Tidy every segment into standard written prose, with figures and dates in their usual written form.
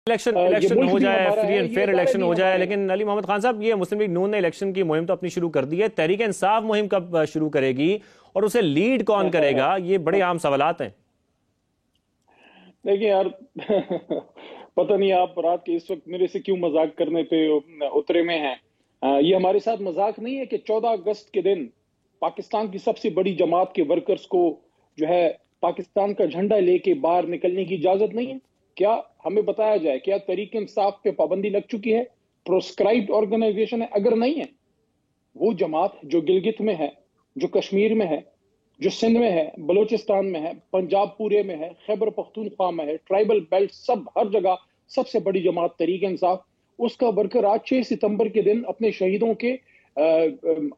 Election ہو جائے، free and fair election ہو جائے، لیکن علی محمد خان صاحب یہ مسلم لیگ نون نے الیکشن کی مہم تو اپنی شروع کر دی ہے، تحریک انصاف مہم کب شروع کرے گی اور اسے لیڈ کون کرے گا؟ یہ بڑے عام سوالات ہیں۔ دیکھیں یار پتہ نہیں آپ رات کے اس وقت میرے سے کیوں مذاق کرنے پہ اترے میں ہیں۔ یہ ہمارے ساتھ مذاق نہیں ہے کہ 14 اگست کے دن پاکستان کی سب سے بڑی جماعت کے ورکرز کو جو ہے پاکستان کا جھنڈا لے کے باہر نکلنے کی اجازت نہیں ہے؟ کیا ہمیں بتایا جائے کیا تحریک انصاف پہ پابندی لگ چکی ہے؟ پروسکرائبڈ آرگنائزیشن ہے؟ اگر نہیں ہے، وہ جماعت جو گلگت میں ہے، جو کشمیر میں ہے، جو سندھ میں ہے، بلوچستان میں ہے، پنجاب پورے میں ہے، خیبر پختونخوا میں ہے، ٹرائبل بیلٹ، سب ہر جگہ سب سے بڑی جماعت تحریک انصاف، اس کا ورکر آج 6 ستمبر کے دن اپنے شہیدوں کے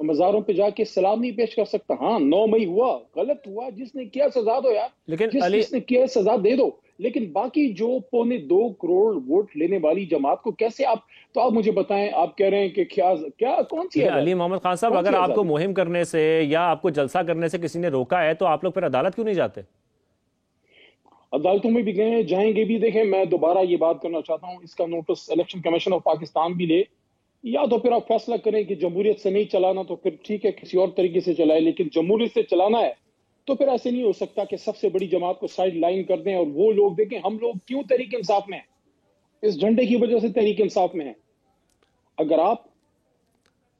مزاروں پہ جا کے سلام نہیں پیش کر سکتا۔ ہاں 9 مئی ہوا، غلط ہوا، جس نے کیا سزا دو یار، جس نے کیا سزا دے دو، لیکن باقی جو 1.25 کروڑ ووٹ لینے والی جماعت کو کیسے تو آپ مجھے بتائیں، آپ کہہ رہے ہیں کہ کیا کون سی علی محمد خان صاحب، اگر آپ کو مہم کرنے سے یا آپ کو جلسہ کرنے سے کسی نے روکا ہے تو آپ لوگ پھر عدالت کیوں نہیں جاتے؟ عدالتوں میں بھی گئے، جائیں گے بھی۔ دیکھیں میں دوبارہ یہ بات کرنا چاہتا ہوں، اس کا notice Election Commission of Pakistan بھی لے، یا تو پھر آپ فیصلہ کریں کہ جمہوریت سے نہیں چلانا تو پھر ٹھیک ہے کسی اور طریقے سے چلائے، لیکن جمہوریت سے چلانا ہے تو پھر ایسے نہیں ہو سکتا کہ سب سے بڑی جماعت کو سائیڈ لائن کر دیں۔ اور وہ لوگ دیکھیں ہم لوگ کیوں تحریک انصاف میں ہیں، اس جھنڈے کی وجہ سے تحریک انصاف میں ہیں۔ اگر آپ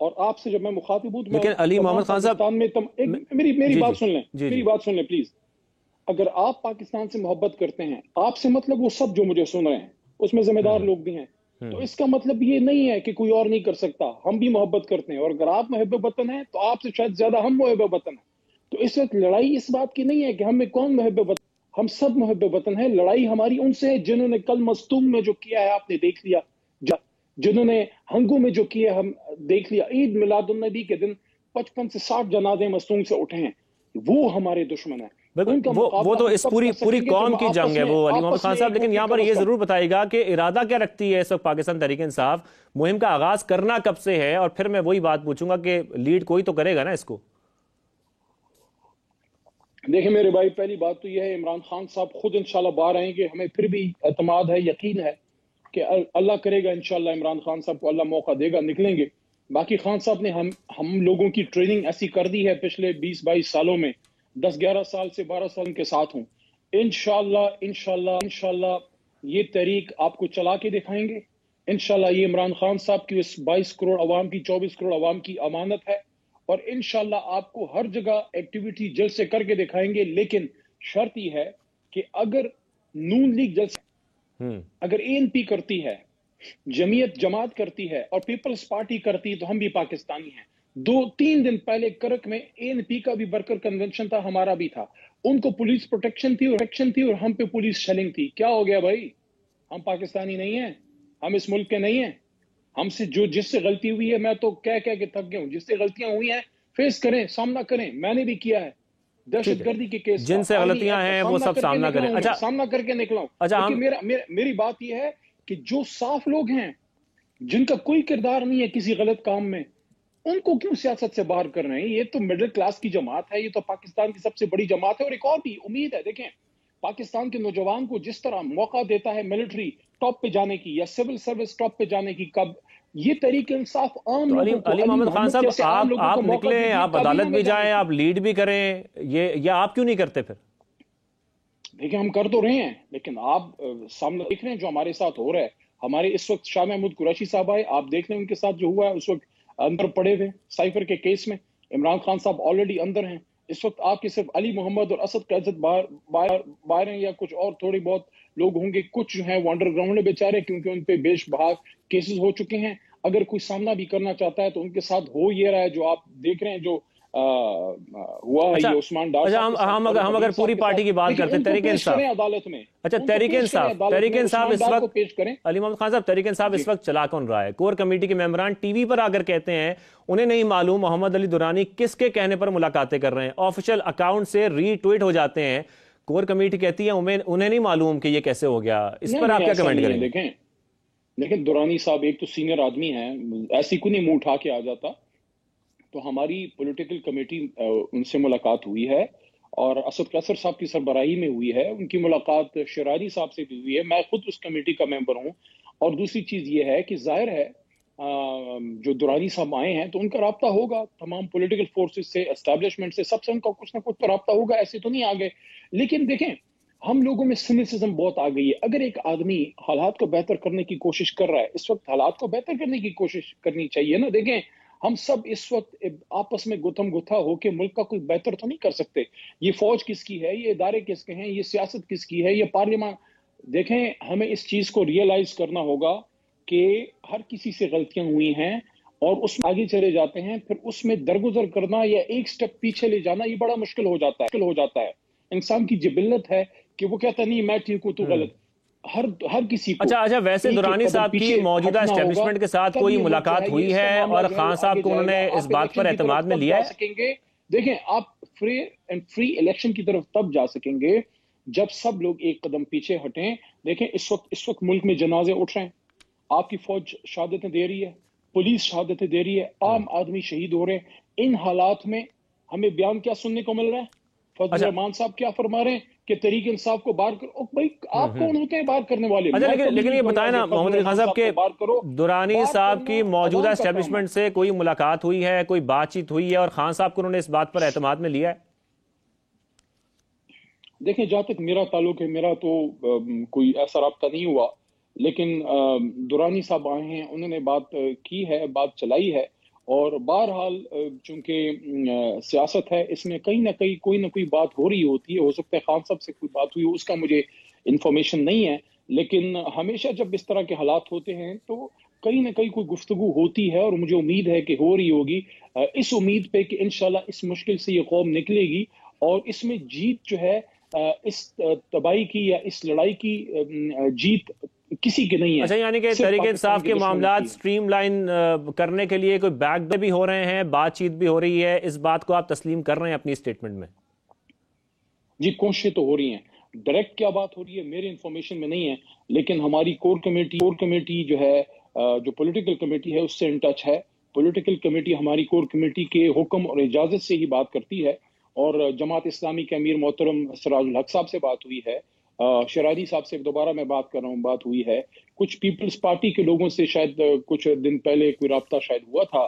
اور آپ سے جب میں مخاطب ہوں، لیکن علی محمد خان صاحب میری بات سن لیں، میری بات سن لیں پلیز۔ اگر آپ پاکستان سے محبت کرتے ہیں، آپ سے مطلب وہ سب جو مجھے سن رہے ہیں اس میں ذمہ دار لوگ بھی ہیں، تو اس کا مطلب یہ نہیں ہے کہ کوئی اور نہیں کر سکتا، ہم بھی محبت کرتے ہیں، اور اگر آپ محب وطن ہیں تو آپ سے شاید زیادہ ہم محب وطن ہیں۔ تو اس وقت لڑائی اس بات کی نہیں ہے کہ ہمیں کون محب وطن، ہم سب محب وطن ہیں۔ لڑائی ہماری ان سے ہے جنہوں نے کل مستونگ میں جو کیا ہے آپ نے دیکھ لیا، جنہوں نے ہنگو میں جو کیا ہم دیکھ لیا، عید میلاد النبی کے دن 55 سے 60 جنازے مستونگ سے اٹھے ہیں، وہ ہمارے دشمن ہیں۔ وہ تو اس پوری قوم کی جنگ ہے وہ علی محمد خان صاحب، لیکن یہاں پر یہ ضرور بتائے گا کہ ارادہ کیا رکھتی ہے اس وقت پاکستان تحریک انصاف، مہم کا آغاز کرنا کب سے ہے؟ اور پھر میں وہی بات پوچھوں گا کہ لیڈ کوئی تو کرے گا نا اس کو۔ دیکھیں میرے بھائی، پہلی بات تو یہ ہے عمران خان صاحب خود انشاءاللہ باہر آئیں گے، ہمیں پھر بھی اعتماد ہے، یقین ہے کہ اللہ کرے گا انشاءاللہ عمران خان صاحب کو اللہ موقع دے گا، نکلیں گے۔ باقی خان صاحب نے ہم لوگوں کی ٹریننگ ایسی کر دی ہے پچھلے 20-22 سالوں میں، 10-11 سال سے 12 سال کے ساتھ ہوں، انشاءاللہ یہ تحریک آپ کو چلا کے دکھائیں گے۔ انشاءاللہ یہ عمران خان صاحب کی اس 22 کروڑ عوام کی، 24 کروڑ عوام کی امانت ہے، اور انشاءاللہ آپ کو ہر جگہ ایکٹیویٹی جلد سے کر کے دکھائیں گے۔ لیکن شرط یہ ہے کہ اگر نون لیگ جلسہ، اگر ANP کرتی ہے، جماعت کرتی ہے اور پیپلز پارٹی کرتی، تو ہم بھی پاکستانی ہیں۔ 2-3 دن پہلے کرک میں ANP کا بھی ورکر کنونشن تھا، ہمارا بھی تھا، ان کو پولیس پروٹیکشن تھی اور ہم پہ پولیس شیلنگ تھی۔ کیا ہو گیا بھائی؟ ہم پاکستانی نہیں ہیں؟ ہم اس ملک کے نہیں ہیں؟ ہم سے جس سے غلطی ہوئی ہے، میں تو کہہ کے تھک گیا ہوں، جس سے غلطیاں ہوئی ہیں فیس کریں، سامنا کریں، میں نے بھی کیا ہے دہشت گردی کے کیس، جن سے غلطیاں ہیں وہ سب سامنا کریں، سامنا کر کے نکلا ہوں۔ میری بات یہ ہے کہ جو صاف لوگ ہیں، جن کا کوئی کردار نہیں ہے کسی غلط کام میں، ان کو کیوں سیاست سے باہر کر رہے ہیں؟ یہ تو مڈل کلاس کی جماعت ہے، یہ تو پاکستان کی سب سے بڑی جماعت ہے۔ اور ایک اور بھی امید ہے، دیکھیں پاکستان کے نوجوان کو جس طرح موقع دیتا ہے ملٹری ٹاپ پہ جانے کی یا سول سروس ٹاپ پہ جانے کی، کب یہ تحریک انصاف عام لوگوں کو، علی محمد خان صاحب آپ نکلیں، آپ عدالت بھی جائیں، آپ لیڈ بھی کریں، یہ آپ کیوں نہیں کرتے پھر؟ دیکھیں ہم کر تو رہے ہیں، لیکن آپ سامنے دیکھ رہے ہیں جو ہمارے ساتھ ہو رہا ہے۔ ہمارے اس وقت شاہ محمود قریشی صاحب آئے، آپ دیکھ لیں ان کے ساتھ جو ہوا ہے، اس وقت اندر پڑے ہوئے سائفر کے کیس میں، عمران خان صاحب آلریڈی اندر ہیں۔ اس وقت آپ کے صرف علی محمد اور اسد کا عزت باہر ہیں، یا کچھ اور تھوڑی بہت لوگ ہوں گے، کچھ جو ہیں وہ انڈر گراؤنڈ میں بیچارے، کیونکہ ان پہ بیش بہا کیسز ہو چکے ہیں۔ اگر کوئی سامنا بھی کرنا چاہتا ہے تو ان کے ساتھ ہو یہ رہا ہے جو آپ دیکھ رہے ہیں، جو ہوا ہے یہ عثمان ڈار صاحب۔ ہم اگر پوری پارٹی کی بات کرتے ہیں، تحریک انصاف، عدالت میں، تحریک انصاف اس وقت پیش کریں۔ علی محمد خان صاحب، تحریک انصاف اس وقت چلا کون رہا ہے؟ کور کمیٹی کے ممبران ٹی وی پر آ کر کہتے ہیں انہیں نہیں معلوم محمد علی درانی کس کے کہنے پر ملاقاتیں کر رہے ہیں، آفیشیل اکاؤنٹ سے ری ٹویٹ ہو جاتے ہیں۔ کور کمیٹی کہتی ہے انہیں نہیں معلوم کہ یہ کیسے ہو گیا، اس پر آپ کیا کمنٹ کریں گے؟ دیکھیں درانی صاحب ایک تو سینئر آدمی ہیں، ایسی کو نہیں منہ اٹھا کے آ جاتا، تو ہماری پولیٹیکل کمیٹی ان سے ملاقات ہوئی ہے، اور اسد قیصر صاحب کی سربراہی میں ہوئی ہے. ان کی ملاقات شراری صاحب سے بھی ہوئی ہے. میں خود اس کمیٹی کا ممبر ہوں. اور دوسری چیز یہ ہے کہ ظاہر ہے جو درانی صاحب آئے ہیں تو ان کا رابطہ ہوگا تمام پولیٹیکل فورسز سے, اسٹیبلشمنٹ سے, سب سے ان کا کچھ نہ کچھ تو رابطہ ہوگا, ایسے تو نہیں آگے. لیکن دیکھیں ہم لوگوں میں سینسزم بہت آ گئی ہے. اگر ایک آدمی حالات کو بہتر کرنے کی کوشش کر رہا ہے, اس وقت حالات کو بہتر کرنے کی کوشش کرنی چاہیے نا. دیکھیں ہم سب اس وقت آپس میں گتھم گتھا ہو کے ملک کا کوئی بہتر تو نہیں کر سکتے. یہ فوج کس کی ہے, یہ ادارے کس کے ہیں, یہ سیاست کس کی ہے, یہ پارلیمان. دیکھیں ہمیں اس چیز کو ریئلائز کرنا ہوگا کہ ہر کسی سے غلطیاں ہوئی ہیں اور اس میں آگے چلے جاتے ہیں. پھر اس میں درگزر کرنا یا ایک سٹیپ پیچھے لے جانا یہ بڑا مشکل ہو جاتا ہے. انسان کی جبلت ہے کہ وہ کہتا نہیں میں ٹھیک ہوں تو غلط. ہر کسی کو اچھا ویسے درانی صاحب کی موجودہ اسٹیبلشمنٹ کے ساتھ کوئی ملاقات ہوئی ہے اور خان صاحب کو انہوں نے اس بات پر اعتماد میں لیا ہے؟ دیکھیں آپ فری الیکشن کی طرف تب جا سکیں گے جب سب لوگ ایک قدم پیچھے ہٹیں. دیکھیں اس وقت ملک میں جنازے اٹھ رہے ہیں, آپ کی فوج شہادتیں دے رہی ہے, پولیس شہادتیں دے رہی ہے, عام آدمی شہید ہو رہے ہیں. ان حالات میں ہمیں بیان کیا سننے کو مل رہا ہے؟ فضل الرحمان صاحب کیا فرما رہے ہیں کہ تحریک انصاف کو باہر کرو. بھائی آپ کون ہوتے ہیں باہر کرنے والے؟ لیکن یہ بتائیں نا محمد علی خان صاحب کہ درانی صاحب کی موجودہ اسٹیبلشمنٹ سے کوئی ملاقات ہوئی ہے, کوئی بات چیت ہوئی ہے اور خان صاحب کو انہوں نے اس بات پر اعتماد میں لیا ہے؟ دیکھیں جہاں تک میرا تعلق ہے, میرا تو کوئی ایسا رابطہ نہیں ہوا, لیکن درانی صاحب آئے ہیں, انہوں نے بات کی ہے, بات چلائی ہے. اور بہرحال چونکہ سیاست ہے, اس میں کہیں نہ کہیں کوئی نہ کوئی بات ہو رہی ہوتی ہے. ہو سکتا ہے خان صاحب سے کوئی بات ہوئی ہو, اس کا مجھے انفارمیشن نہیں ہے. لیکن ہمیشہ جب اس طرح کے حالات ہوتے ہیں تو کہیں نہ کہیں کوئی گفتگو ہوتی ہے, اور مجھے امید ہے کہ ہو رہی ہوگی. اس امید پہ کہ انشاءاللہ اس مشکل سے یہ قوم نکلے گی اور اس میں جیت جو ہے, اس تباہی کی یا اس لڑائی کی جیت کسی کے نہیں ہے. اچھا یعنی کہ تحریک انصاف کے معاملات سٹریم لائن کرنے کے لیے کوئی بیک ڈے بھی ہو رہے ہیں, بات چیت بھی ہو رہی ہے, اس بات کو آپ تسلیم کر رہے ہیں اپنی سٹیٹمنٹ میں؟ جی کوششیں تو ہو رہی ہیں. ڈائریکٹ کیا بات ہو رہی ہے میرے انفارمیشن میں نہیں ہے, لیکن ہماری کور کمیٹی جو ہے, جو پولیٹیکل کمیٹی ہے, اس سے ان ٹچ ہے. پولیٹیکل کمیٹی ہماری کور کمیٹی کے حکم اور اجازت سے ہی بات کرتی ہے. اور جماعت اسلامی کے امیر محترم سراج الحق صاحب سے بات ہوئی ہے, شراری صاحب سے دوبارہ میں بات کر رہا ہوں, بات ہوئی ہے. کچھ پیپلز پارٹی کے لوگوں سے شاید کچھ دن پہلے کوئی رابطہ شاید ہوا تھا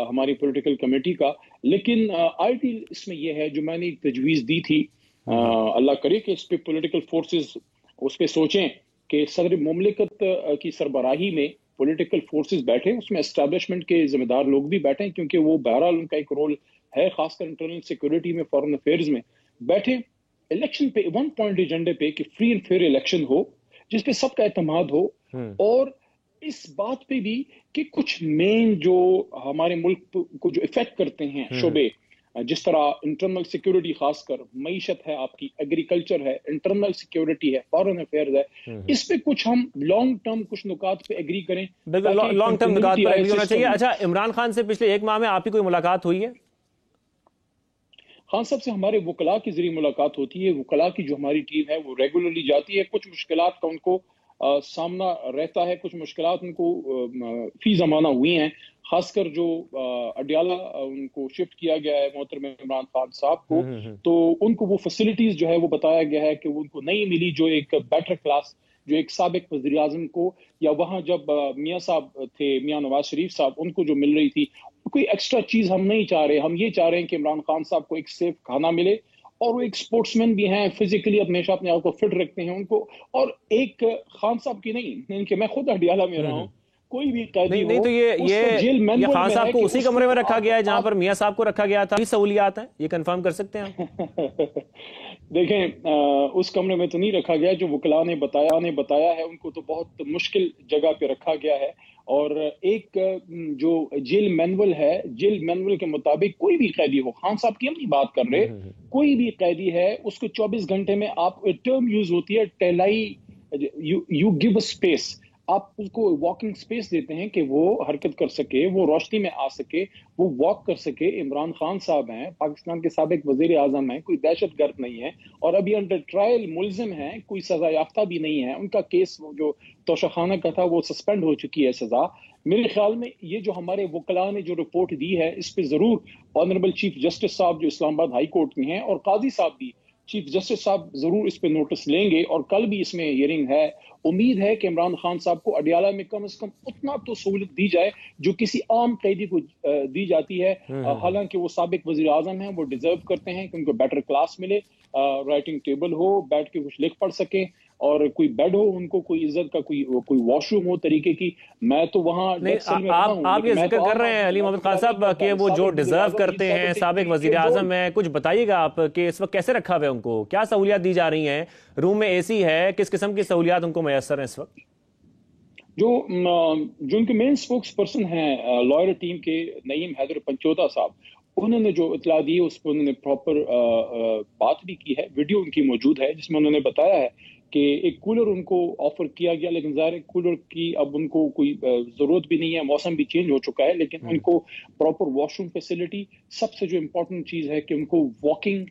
ہماری پولیٹیکل کمیٹی کا. لیکن آئیڈیل اس میں یہ ہے جو میں نے ایک تجویز دی تھی, اللہ کرے کہ اس پہ پولیٹیکل فورسز اس پہ سوچیں کہ صدر مملکت کی سربراہی میں پولیٹیکل فورسز بیٹھیں, اس میں اسٹیبلشمنٹ کے ذمہ دار لوگ بھی بیٹھیں, کیونکہ وہ بہرحال ان کا ایک رول ہے, خاص کر انٹرنل سیکورٹی میں, فارن افیئرز میں بیٹھیں. الیکشن پہ 1 پوائنٹ ایجنڈے پہ کہ فری اینڈ فیئر الیکشن ہو جس پہ سب کا اعتماد ہو, اور اس بات پہ بھی کہ کچھ مین جو ہمارے ملک کو جو افیکٹ کرتے ہیں شعبے, جس طرح انٹرنل سیکیورٹی, خاص کر معیشت ہے, آپ کی ایگریکلچر ہے, انٹرنل سیکیورٹی ہے, فارن افیئرز ہے, اس پہ کچھ ہم لانگ ٹرم کچھ نکات پہ ایگری کریں. لانگ ٹرم نکات پر ایگری ہونا چاہیے. اچھا عمران خان سے پچھلے 1 ماہ میں آپ کی کوئی ملاقات ہوئی ہے؟ خان صاحب سے ہمارے وکلاء کے ذریعے ملاقات ہوتی ہے. وکلاء کی جو ہماری ٹیم ہے وہ ریگولرلی جاتی ہے. کچھ مشکلات کا ان کو سامنا رہتا ہے, کچھ مشکلات ان کو فی زمانہ ہوئی ہیں, خاص کر جو اڈیالہ ان کو شفٹ کیا گیا ہے محترم عمران خان صاحب کو, تو ان کو وہ فیسلٹیز جو ہے وہ بتایا گیا ہے کہ وہ ان کو نہیں ملی جو ایک بیٹر کلاس, جو ایک سابق وزیر اعظم کو, یا وہاں جب میاں صاحب تھے, میاں نواز شریف صاحب, ان کو جو مل رہی تھی. کوئی ایکسٹرا چیز ہم نہیں چاہ رہے. ہم یہ چاہ رہے ہیں کہ عمران خان صاحب کو ایک سیف کھانا ملے, اور وہ ایک سپورٹس مین بھی ہیں, فزیکلی ہمیشہ اپنے آپ کو فٹ رکھتے ہیں ان کو. اور ایک خان صاحب کی نہیں کہ میں خود اڈیالہ میں رہا ہوں, کوئی بھی قیدی نہیں تو یہ خان صاحب کو اسی کمرے میں رکھا گیا ہے جہاں پر میاں صاحب کو رکھا گیا تھا. سہولیات ہیں, یہ کنفرم کر سکتے ہیں آپ؟ دیکھیں اس کمرے میں تو نہیں رکھا گیا, جو وکلاء نے بتایا ہے ان کو تو بہت مشکل جگہ پہ رکھا گیا ہے. اور ایک جو جیل مینول ہے, جیل مینول کے مطابق کوئی بھی قیدی ہو, خان صاحب کی ہم نہیں بات کر رہے, کوئی بھی قیدی ہے اس کو 24 گھنٹے میں, آپ ٹرم یوز ہوتی ہے ٹیلائی, یو گیو اے اسپیس, آپ اس کو واکنگ سپیس دیتے ہیں کہ وہ حرکت کر سکے, وہ روشنی میں آ سکے, وہ واک کر سکے. عمران خان صاحب ہیں, پاکستان کے سابق وزیر اعظم ہیں, کوئی دہشت گرد نہیں ہے, اور ابھی انڈر ٹرائل ملزم ہیں, کوئی سزا یافتہ بھی نہیں ہے. ان کا کیس جو توشخانہ کا تھا وہ سسپینڈ ہو چکی ہے سزا. میرے خیال میں یہ جو ہمارے وکلاء نے جو رپورٹ دی ہے, اس پہ ضرور آنریبل چیف جسٹس صاحب جو اسلام آباد ہائی کورٹ میں ہیں, اور قاضی صاحب بھی, چیف جسٹس صاحب ضرور اس پہ نوٹس لیں گے, اور کل بھی اس میں ہیئرنگ ہے. امید ہے کہ عمران خان صاحب کو اڈیالہ میں کم از کم اتنا تو سہولت دی جائے جو کسی عام قیدی کو دی جاتی ہے. حالانکہ وہ سابق وزیر اعظم ہیں, وہ ڈیزرو کرتے ہیں کہ ان کو بیٹر کلاس ملے, رائٹنگ ٹیبل ہو, بیٹھ کے کچھ لکھ پڑھ سکیں, اور کوئی بیڈ ہو, ان کو کوئی عزت کا کوئی واش روم ہو طریقے کی. میں تو وہاں آپ یہ ذکر کر رہے ہیں علی محمد خان صاحب کہ وہ جو ڈیزرو کرتے ہیں, سابق وزیر اعظم ہیں, کچھ بتائیے گا آپ کہ اس وقت کیسے رکھا ہوا ہے, ان کو کیا سہولیات دی جا رہی ہیں, روم میں اے سی ہے, کس قسم کی سہولیات ان کو میسر ہیں اس وقت؟ جو ان کے مین اسپوکس پرسن ہیں لائر ٹیم کے نعیم حیدر پنچوتا صاحب, انہوں نے جو اطلاع دی ہے اس پہ انہوں نے پراپر بات بھی کی ہے. ویڈیو ان کی موجود ہے جس میں انہوں نے بتایا ہے کہ ایک کولر ان کو آفر کیا گیا, لیکن ظاہر ہے کولر کی اب ان کو کوئی ضرورت بھی نہیں ہے, موسم بھی چینج ہو چکا ہے, لیکن ان کو پراپر واش روم فیسلٹی, سب سے جو امپورٹنٹ چیز ہے کہ ان کو واکنگ,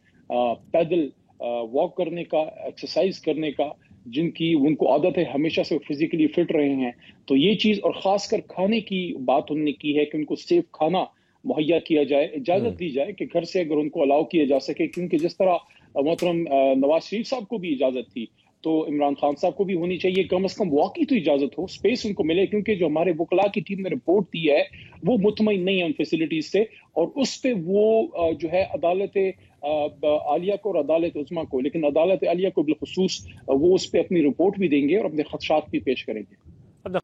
پیدل واک کرنے کا, ایکسرسائز کرنے کا, جن کی ان کو عادت ہے, ہمیشہ سے فزیکلی فٹ رہے ہیں. تو یہ چیز, اور خاص کر کھانے کی بات انہوں نے کی ہے کہ ان کو سیف کھانا مہیا کیا جائے, اجازت دی جائے کہ گھر سے اگر ان کو الاؤ کیا جا سکے, کیونکہ جس طرح محترم نواز شریف صاحب کو بھی اجازت تھی تو عمران خان صاحب کو بھی ہونی چاہیے. کم از کم واقعی تو اجازت ہو, اسپیس ان کو ملے, کیونکہ جو ہمارے وکلاء کی ٹیم نے رپورٹ دی ہے وہ مطمئن نہیں ہے ان فیسلٹیز سے, اور اس پہ وہ جو ہے عدالت عالیہ کو اور عدالت عظمیٰ کو, لیکن عدالت عالیہ کو بالخصوص وہ اس پہ اپنی رپورٹ بھی دیں گے اور اپنے خدشات بھی پیش کریں گے.